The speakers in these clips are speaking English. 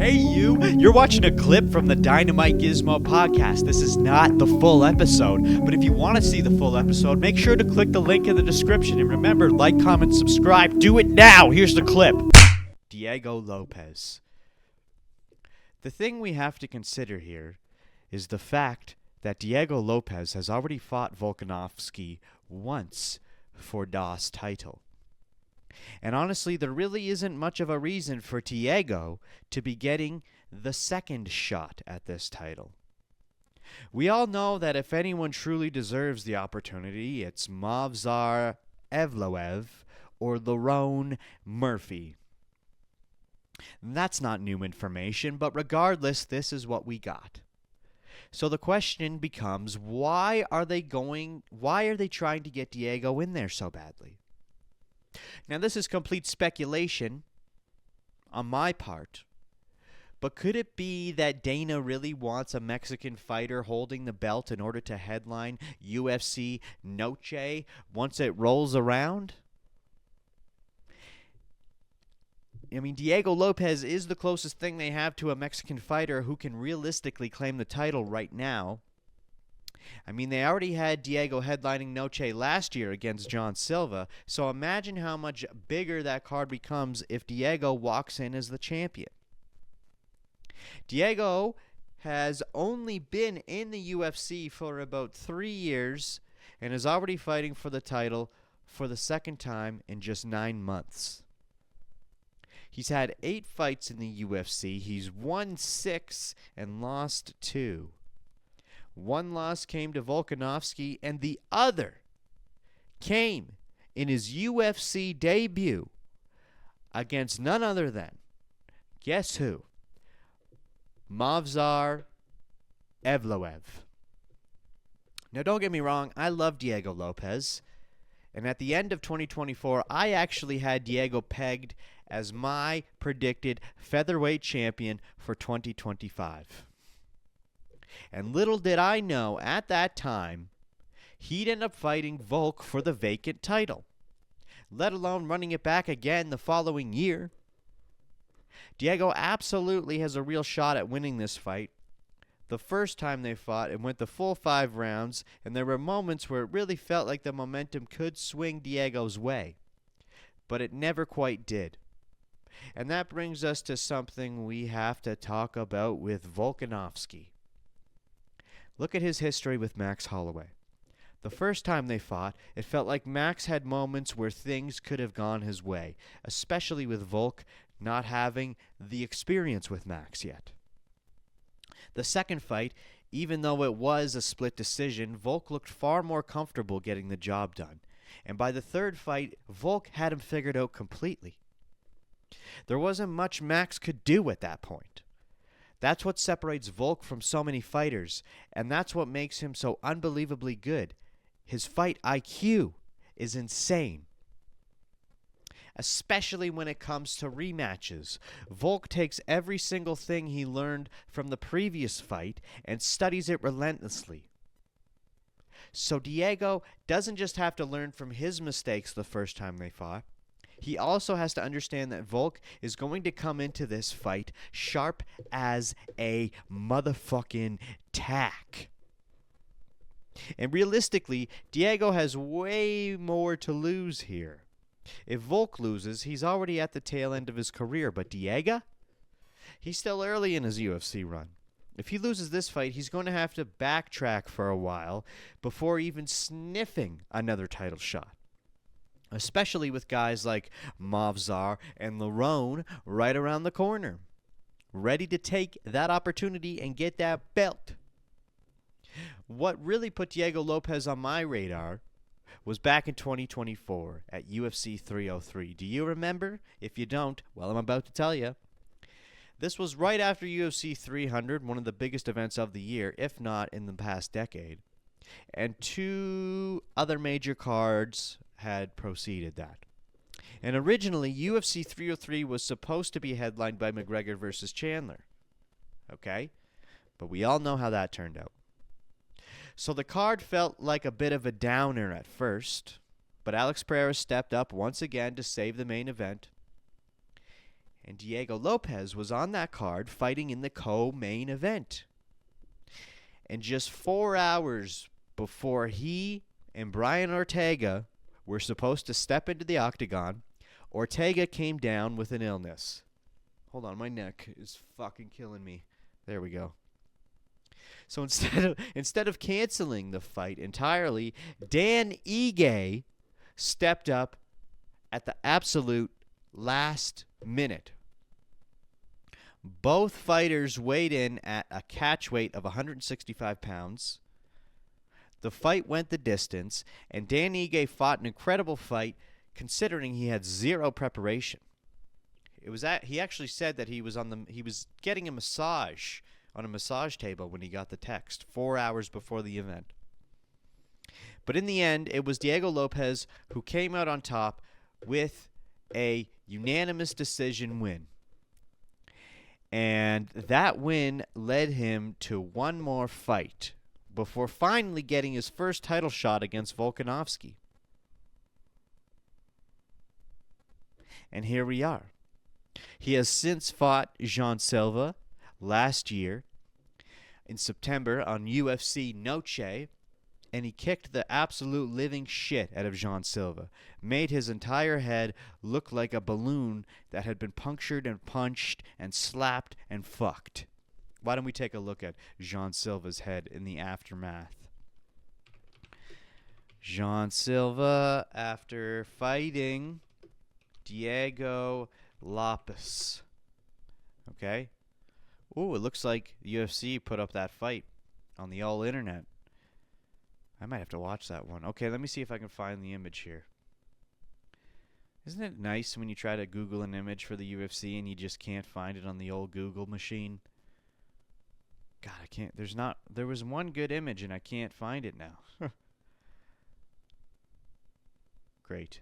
Hey you're watching a clip from the DynamiteGizmo Podcast. This is not the full episode, but if you want to see the full episode, make sure to click the link in the description. And remember, like, comment, subscribe. Do it now. Here's the clip. Diego Lopes. The thing we have to consider here is the fact that Diego Lopes has already fought Volkanovski once for DAS title. And honestly, there really isn't much of a reason for Diego to be getting the second shot at this title. We all know that if anyone truly deserves the opportunity, it's Movsar, Evloev, or Lerone Murphy. That's not new information, but regardless, this is what we got. So the question becomes, why are they trying to get Diego in there so badly? Now, this is complete speculation on my part, but could it be that Dana really wants a Mexican fighter holding the belt in order to headline UFC Noche once it rolls around? I mean, Diego Lopes is the closest thing they have to a Mexican fighter who can realistically claim the title right now. I mean, they already had Diego headlining Noche last year against John Silva, so imagine how much bigger that card becomes if Diego walks in as the champion. Diego has only been in the UFC for about 3 years and is already fighting for the title for the second time in just 9 months. He's had 8 fights in the UFC. He's won 6 and lost 2. One loss came to Volkanovski, and the other came in his UFC debut against none other than, guess who? Movsar Evloev. Now, don't get me wrong, I love Diego Lopes, and at the end of 2024, I actually had Diego pegged as my predicted featherweight champion for 2025. And little did I know at that time, he'd end up fighting Volk for the vacant title, let alone running it back again the following year. Diego absolutely has a real shot at winning this fight. The first time they fought, it went the full 5 rounds, and there were moments where it really felt like the momentum could swing Diego's way. But it never quite did. And that brings us to something we have to talk about with Volkanovski. Look at his history with Max Holloway. The first time they fought, it felt like Max had moments where things could have gone his way, especially with Volk not having the experience with Max yet. The second fight, even though it was a split decision, Volk looked far more comfortable getting the job done. And by the third fight, Volk had him figured out completely. There wasn't much Max could do at that point. That's what separates Volk from so many fighters, and that's what makes him so unbelievably good. His fight IQ is insane. Especially when it comes to rematches. Volk takes every single thing he learned from the previous fight and studies it relentlessly. So Diego doesn't just have to learn from his mistakes the first time they fought. He also has to understand that Volk is going to come into this fight sharp as a motherfucking tack. And realistically, Diego has way more to lose here. If Volk loses, he's already at the tail end of his career, but Diego? He's still early in his UFC run. If he loses this fight, he's going to have to backtrack for a while before even sniffing another title shot. Especially with guys like Movsar and Lerone right around the corner, ready to take that opportunity and get that belt. What really put Diego Lopes on my radar was back in 2024 at UFC 303. Do you remember? If you don't, well, I'm about to tell you. This was right after UFC 300, one of the biggest events of the year, if not in the past decade. And 2 other major cards had preceded that. And originally, UFC 303 was supposed to be headlined by McGregor versus Chandler. Okay? But we all know how that turned out. So the card felt like a bit of a downer at first, but Alex Pereira stepped up once again to save the main event. And Diego Lopes was on that card fighting in the co-main event. And just 4 hours before he and Brian Ortega were supposed to step into the octagon, Ortega came down with an illness. Hold on, my neck is fucking killing me. There we go. So instead of canceling the fight entirely, Dan Ige stepped up at the absolute last minute. Both fighters weighed in at a catch weight of 165 pounds. The fight went the distance, and Dan Ige fought an incredible fight considering he had zero preparation. He actually said that he was getting a massage on a massage table when he got the text 4 hours before the event. But in the end, it was Diego Lopes who came out on top with a unanimous decision win. And that win led him to one more fight before finally getting his first title shot against Volkanovski. And here we are. He has since fought Jean Silva last year in September on UFC Noche, and he kicked the absolute living shit out of Jean Silva, made his entire head look like a balloon that had been punctured and punched and slapped and fucked. Why don't we take a look at Jean Silva's head in the aftermath? Jean Silva after fighting Diego Lopes. Okay. Ooh, it looks like the UFC put up that fight on the all internet. I might have to watch that one. Okay, let me see if I can find the image here. Isn't it nice when you try to Google an image for the UFC and you just can't find it on the old Google machine? God, I can't. There was one good image and I can't find it now. Great.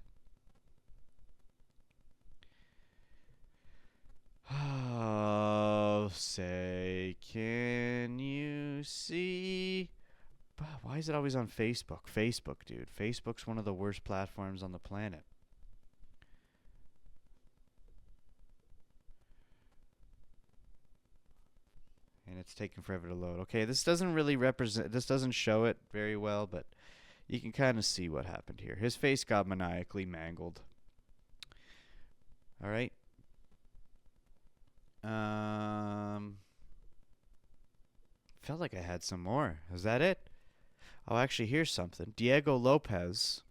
Oh, say, can you see? Why is it always on Facebook? Facebook, dude. Facebook's one of the worst platforms on the planet. And it's taking forever to load. Okay, this doesn't really this doesn't show it very well, but you can kind of see what happened here. His face got maniacally mangled. All right. Felt like I had some more. Is that it? Oh, actually, here's something. Diego Lopes,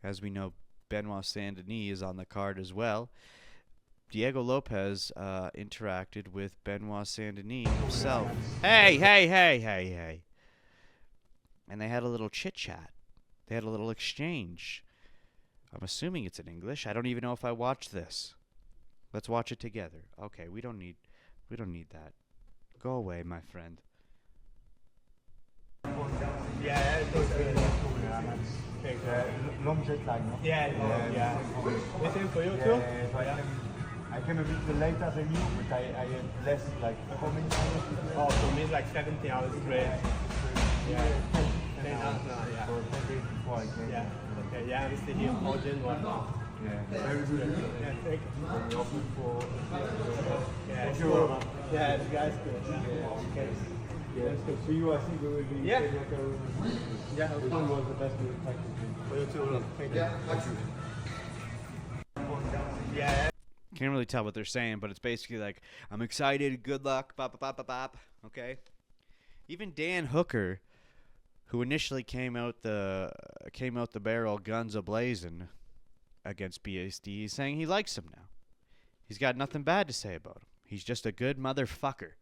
as we know, Benoit Saint-Denis is on the card as well. Diego Lopes interacted with Benoit Saint-Denis himself. Hey. And they had a little chit-chat. They had a little exchange. I'm assuming it's in English. I don't even know if I watched this. Let's watch it together. Okay, we don't need that. Go away, my friend. Yeah, long jet lag, no? Yeah. The same for you too? I came a bit later than you, but I had less, like, how many hours? Oh, for me it's like 70 hours straight. Yeah. 10 hours now, yeah. So 10 days before I came. Yeah, okay, yeah, I'm still here for January now. Yeah, very good. Yeah, thank you. Yeah, sure. Yeah, the guys good. Okay. Yeah, so see you, I think we will be like yeah, it was the best practice. For you too. Thank you. Yeah. Can't really tell what they're saying, but it's basically like, I'm excited, good luck, bop, bop, bop, bop, okay? Even Dan Hooker, who initially came out the barrel guns a-blazing against BSD, he's saying he likes him now. He's got nothing bad to say about him. He's just a good motherfucker.